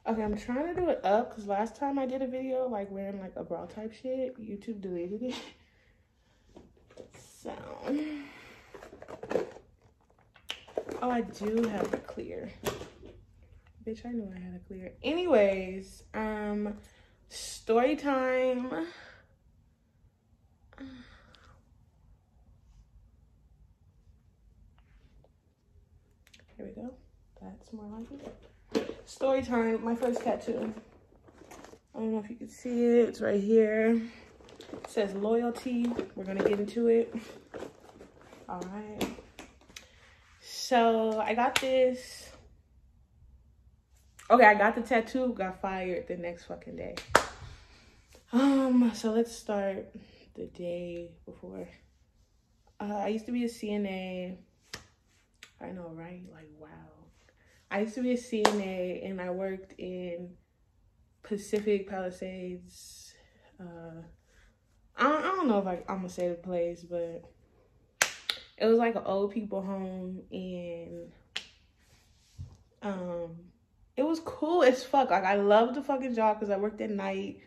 Okay, I'm trying to do it up because last time I did a video like wearing like a bra type shit, YouTube deleted it. So, oh, I do have a clear. Bitch, I knew I had a clear. Anyways, story time. Here we go. That's more like it. Story time, my first tattoo. I don't know if you can see it. It's right here. It says loyalty. We're gonna get into it. All right. So I got this. Okay, I got the tattoo, got fired the next fucking day. So let's start the day before. I used to be a CNA. I know, right? Like, wow. I used to be a CNA and I worked in Pacific Palisades. I don't know if I'm gonna say the place, but it was like an old people home, and it was cool as fuck. Like, I loved the fucking job because I worked at night.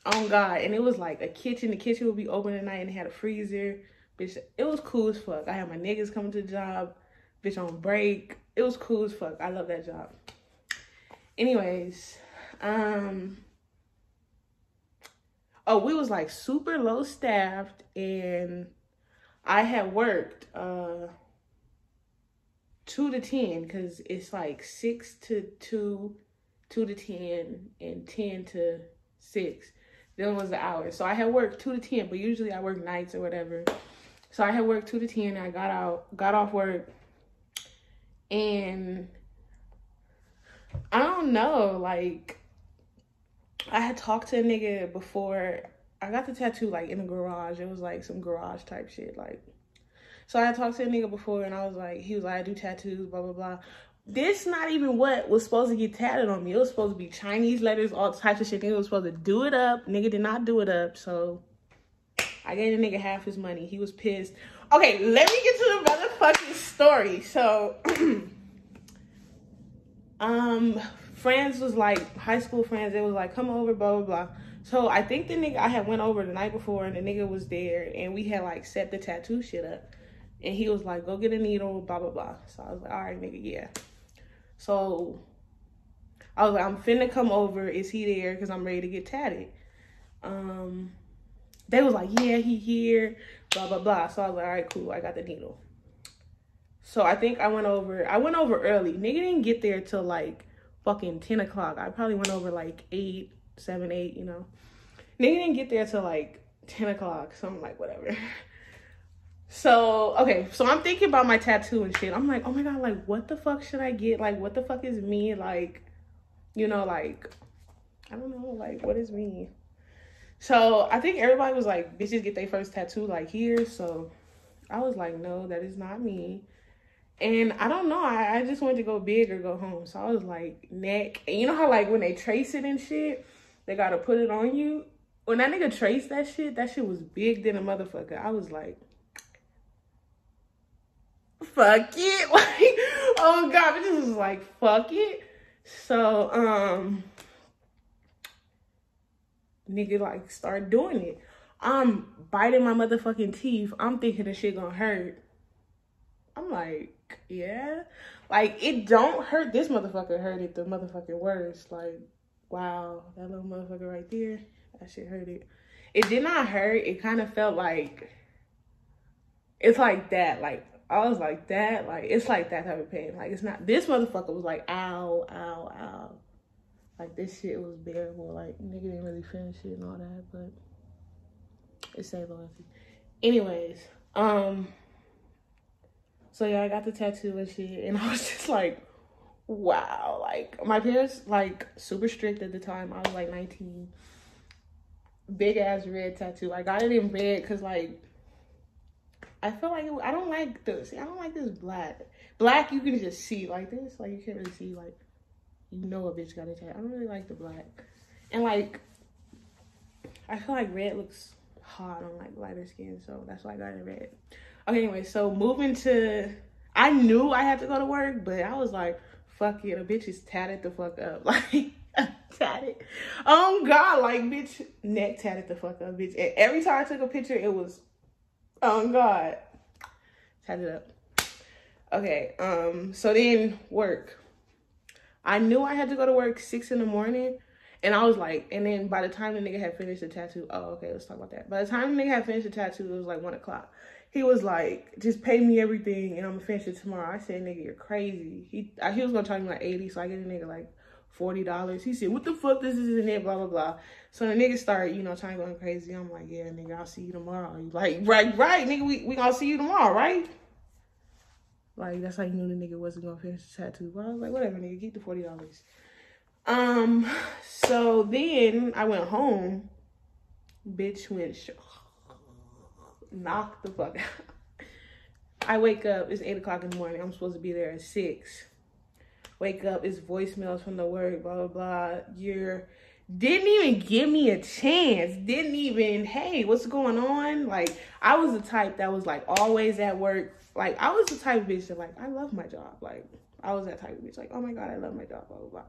Oh God, and it was like a kitchen. The kitchen would be open at night and it had a freezer. Bitch, it was cool as fuck. I had my niggas coming to the job, bitch, on break. It was cool as fuck. I love that job. Anyways, oh, we was like super low staffed, and I had worked 2 to 10 because it's like 6 to 2, 2 to 10, and 10 to 6. Then was the hour. So I had worked 2 to 10, but usually I work nights or whatever. So I had worked 2 to 10. I got off work, and I don't know, like, I had talked to a nigga before. I got the tattoo like in a garage. It was like some garage type shit, like. So I had talked to a nigga before, and I was like, he was like, I do tattoos, blah blah blah. This not even what was supposed to get tatted on me. It was supposed to be Chinese letters, all types of shit. Nigga was supposed to do it up. Nigga did not do it up, so I gave the nigga half his money. He was pissed. Okay, let me get to the motherfucking story. So, friends was like, high school friends, they was like, come over, blah, blah, blah. So I think the nigga, I had went over the night before, and the nigga was there, and we had like set the tattoo shit up. And he was like, go get a needle, blah, blah, blah. So I was like, all right, nigga, yeah. So I was like, I'm finna come over. Is he there? Because I'm ready to get tatted. They was like, yeah, he here, blah, blah, blah. So I was like, all right, cool. I got the needle. So I think I went over early. Nigga didn't get there till like fucking 10 o'clock. I probably went over like 8, 7, 8, you know. Nigga didn't get there till like 10 o'clock. So I'm like, whatever. So, okay. So I'm thinking about my tattoo and shit. I'm like, oh my God, like, what the fuck should I get? Like, what the fuck is me? Like, you know, like, I don't know, like, what is me? So I think everybody was like, bitches get their first tattoo like here. So I was like, no, that is not me. And I don't know, I just wanted to go big or go home. So I was like, neck. And you know how like when they trace it and shit, they gotta put it on you? When that nigga traced that shit was big than a motherfucker. I was like, fuck it. Like, oh God, but this was like, fuck it. So, nigga like start doing it. I'm biting my motherfucking teeth. I'm thinking the shit gonna hurt. I'm like, yeah. Like, it don't hurt. This motherfucker hurt it the motherfucking worst. Like, wow, that little motherfucker right there, that shit hurt it. It did not hurt. It kind of felt like, it's like that. Like, I was like that. Like, it's like that type of pain. Like, it's not, this motherfucker was like, ow, ow, ow. Like, this shit was bearable. Like, nigga didn't really finish it and all that, but it saved loyalty. Anyways, so yeah, I got the tattoo and shit, and I was just like, wow. Like, my parents, like, super strict at the time. I was like 19. Big ass red tattoo. I got it in red because, like, I feel like I don't like this. I don't like this black. Black, you can just see like this. Like, you can't really see, like, you know a bitch got a tattoo. I don't really like the black. And, like, I feel like red looks hot on, like, lighter skin, so that's why I got it red. Okay, anyway, so moving to, I knew I had to go to work, but I was like, fuck it, a bitch is tatted the fuck up. Like, tatted. Oh, God, like, bitch, neck tatted the fuck up, bitch. And every time I took a picture, it was, oh, God, tatted up. Okay, so then work. I knew I had to go to work 6 in the morning. And I was like, and then by the time the nigga had finished the tattoo, oh, okay, let's talk about that. By the time the nigga had finished the tattoo, it was like 1 o'clock. He was like, just pay me everything and I'm gonna finish it tomorrow. I said, nigga, you're crazy. He was gonna charge me like 80, so I get the nigga like $40. He said, what the fuck, this isn't it, blah, blah, blah. So the nigga started, you know, trying to go crazy. I'm like, yeah, nigga, I'll see you tomorrow. He's like, right, nigga, we gonna see you tomorrow, right? Like, that's how you knew the nigga wasn't gonna finish the tattoo. Well, I was like, whatever, nigga, keep the $40. So then I went home. Bitch went knocked the fuck out. I wake up, it's 8 o'clock in the morning. I'm supposed to be there at 6. Wake up, it's voicemails from the work, blah, blah, blah. Didn't even give me a chance. Didn't even, hey, what's going on? Like, I was the type that was like always at work. Like, I was the type of bitch that like, I love my job. Like, I was that type of bitch. Like, oh my God, I love my job, blah, blah, blah.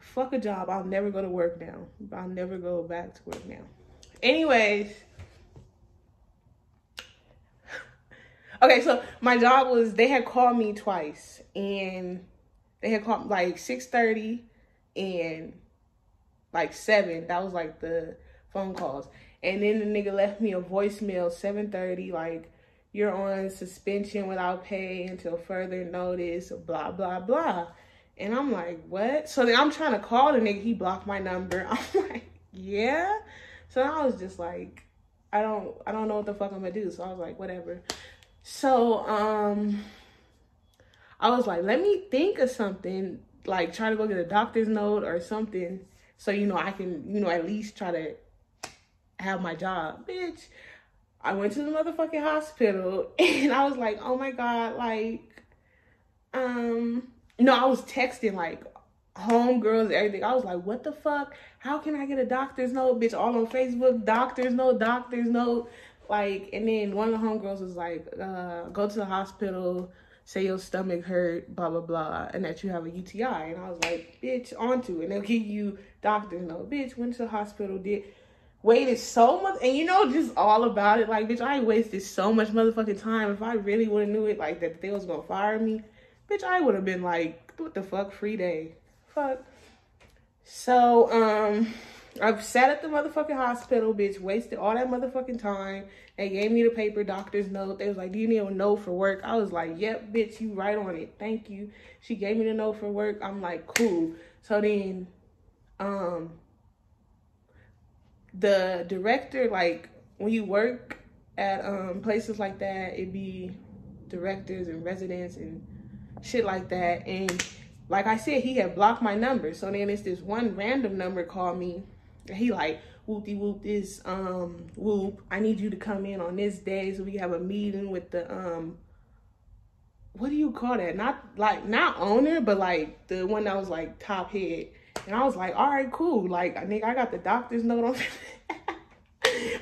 Fuck a job. I'll never go to work now. I'll never go back to work now. Anyways. Okay, so my job was, they had called me twice. And they had called like 6:30 and like 7. That was like the phone calls. And then the nigga left me a voicemail, 7:30, like, you're on suspension without pay until further notice, blah, blah, blah. And I'm like, what? So then I'm trying to call the nigga. He blocked my number. I'm like, yeah. So I was just like, I don't know what the fuck I'm gonna do. So I was like, whatever. So I was like, let me think of something, like try to go get a doctor's note or something, so you know I can, you know, at least try to have my job. Bitch, I went to the motherfucking hospital and I was like, oh my God, like, no, I was texting like homegirls, everything. I was like, what the fuck? How can I get a doctor's note? Bitch, all on Facebook, doctor's note. Like, and then one of the homegirls was like, go to the hospital, say your stomach hurt, blah, blah, blah, and that you have a UTI. And I was like, bitch, onto it. And they'll give you doctor's note. Bitch, went to the hospital, waited so much, and you know, just all about it. Like, bitch, I wasted so much motherfucking time. If I really would have knew it, like, that they was gonna fire me, bitch, I would have been like, what the fuck, free day. Fuck. So, I sat at the motherfucking hospital, bitch, wasted all that motherfucking time. They gave me the paper doctor's note. They was like, do you need a note for work? I was like, yep, bitch, you right on it. Thank you. She gave me the note for work. I'm like, cool. So then, the director, like, when you work at places like that, it be directors and residents and shit like that. And like I said, he had blocked my number. So then it's this one random number called me. And he like, whoop-de-whoop this, whoop, I need you to come in on this day so we have a meeting with the, what do you call that? Not owner, but like the one that was like top head. And I was like, all right, cool. Like, nigga, I got the doctor's note on.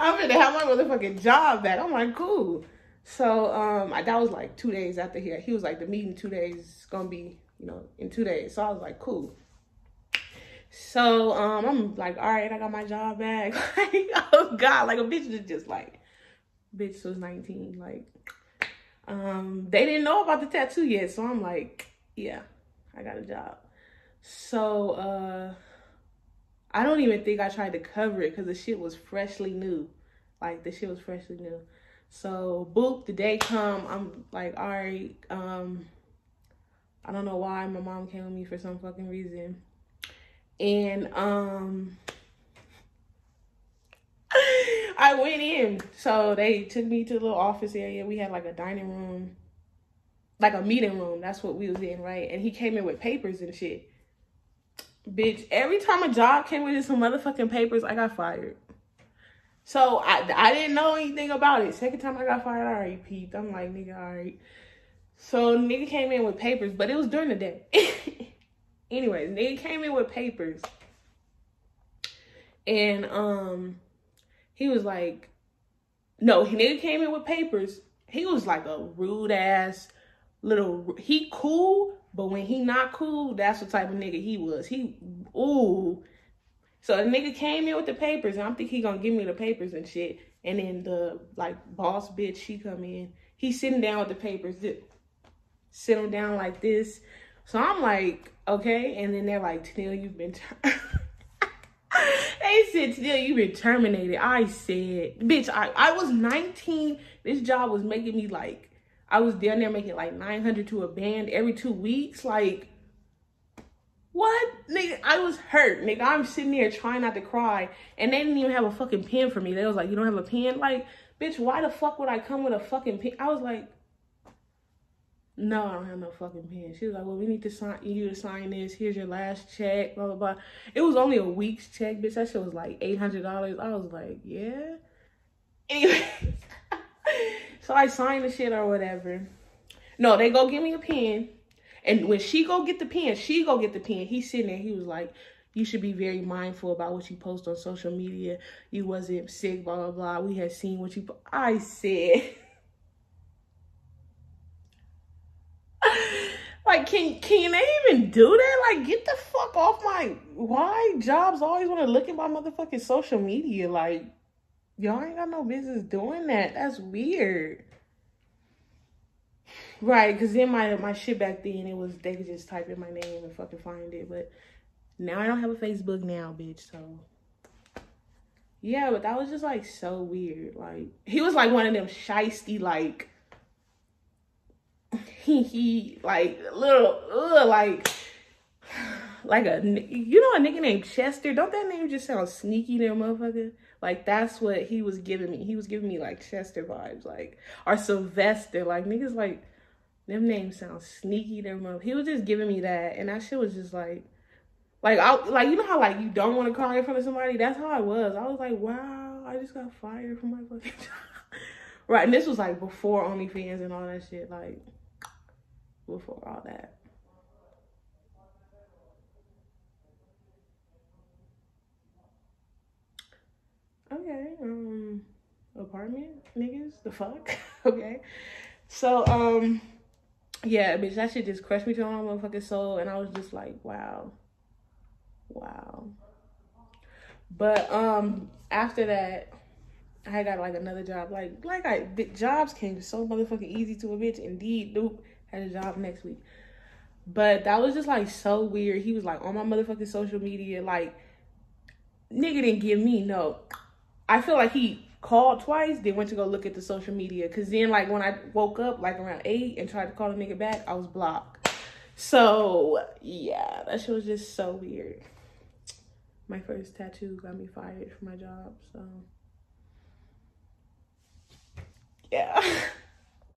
I'm gonna have my motherfucking job back. I'm like, cool. So, that was like 2 days after here. He was like, the meeting 2 days is gonna be, you know, in 2 days. So I was like, cool. So, I'm like, all right, I got my job back. Like, oh God, like a bitch is just like, bitch was 19. Like, they didn't know about the tattoo yet. So I'm like, yeah, I got a job. So, I don't even think I tried to cover it because the shit was freshly new. Like, the shit was freshly new. So, boop, the day come, I'm like, all right, I don't know why my mom came with me for some fucking reason. And, I went in. So, they took me to the little office area. We had like a dining room, like a meeting room. That's what we was in, right? And he came in with papers and shit. Bitch, every time a job came with some motherfucking papers, I got fired. So, I didn't know anything about it. Second time I got fired, I already peeped. I'm like, nigga, all right. So, nigga came in with papers, but it was during the day. Anyways, nigga came in with papers. And, he was like, no, nigga came in with papers. He was like a rude ass, he cool, but when he not cool, that's the type of nigga he was. Ooh. So the nigga came in with the papers, and I'm thinking he gonna give me the papers and shit. And then the, like, boss bitch, she come in. He's sitting down with the papers. Sit him down like this. So I'm like, okay. And then they're like, Tennille, you've been... They said, Tennille, you've been terminated. I said, bitch, I was 19. This job was making me, like... I was down there making, like, 900 to a band every 2 weeks. Like... What? Nigga, I was hurt. Nigga, I'm sitting there trying not to cry. And they didn't even have a fucking pen for me. They was like, you don't have a pen? Like, bitch, why the fuck would I come with a fucking pen? I was like, no, I don't have no fucking pen. She was like, well, we need to sign you to sign this. Here's your last check, blah, blah, blah. It was only a week's check, bitch. That shit was like $800. I was like, yeah. Anyway, so I signed the shit or whatever. No, they go give me a pen. And when she go get the pen, He's sitting there. He was like, you should be very mindful about what you post on social media. You wasn't sick, blah, blah, blah. We had seen what you... I said... Like, can they even do that? Like, get the fuck off my... Why jobs always want to look at my motherfucking social media? Like, y'all ain't got no business doing that. That's weird. Right, because then my shit back then, it was, they could just type in my name and fucking find it. But now I don't have a Facebook now, bitch, so. Yeah, but that was just, like, so weird. Like, he was, like, one of them shiesty, like, like, little, like a, you know a nigga named Chester? Don't that name just sound sneaky there, motherfucker? Like, that's what he was giving me. He was giving me, like, Chester vibes, like, or Sylvester. Like, niggas, like, them names sound sneaky there, motherfucker. He was just giving me that, and that shit was just, like, you know how, like, you don't want to cry in front of somebody? That's how I was. I was like, wow, I just got fired from my fucking job. Right, and this was, like, before OnlyFans and all that shit, like, before all that. Okay, apartment niggas, the fuck? Okay. So, yeah, bitch, that shit just crushed me to my motherfucking soul, and I was just like, wow. But, after that, I got, like, another job. Jobs came so motherfucking easy to a bitch. Indeed, Duke had a job next week. But that was just, like, so weird. He was, like, on my motherfucking social media, like, nigga didn't give me no... I feel like he called twice, then went to go look at the social media. Because then, like, when I woke up, like, around 8 and tried to call the nigga back, I was blocked. So, yeah, that shit was just so weird. My first tattoo got me fired from my job, so...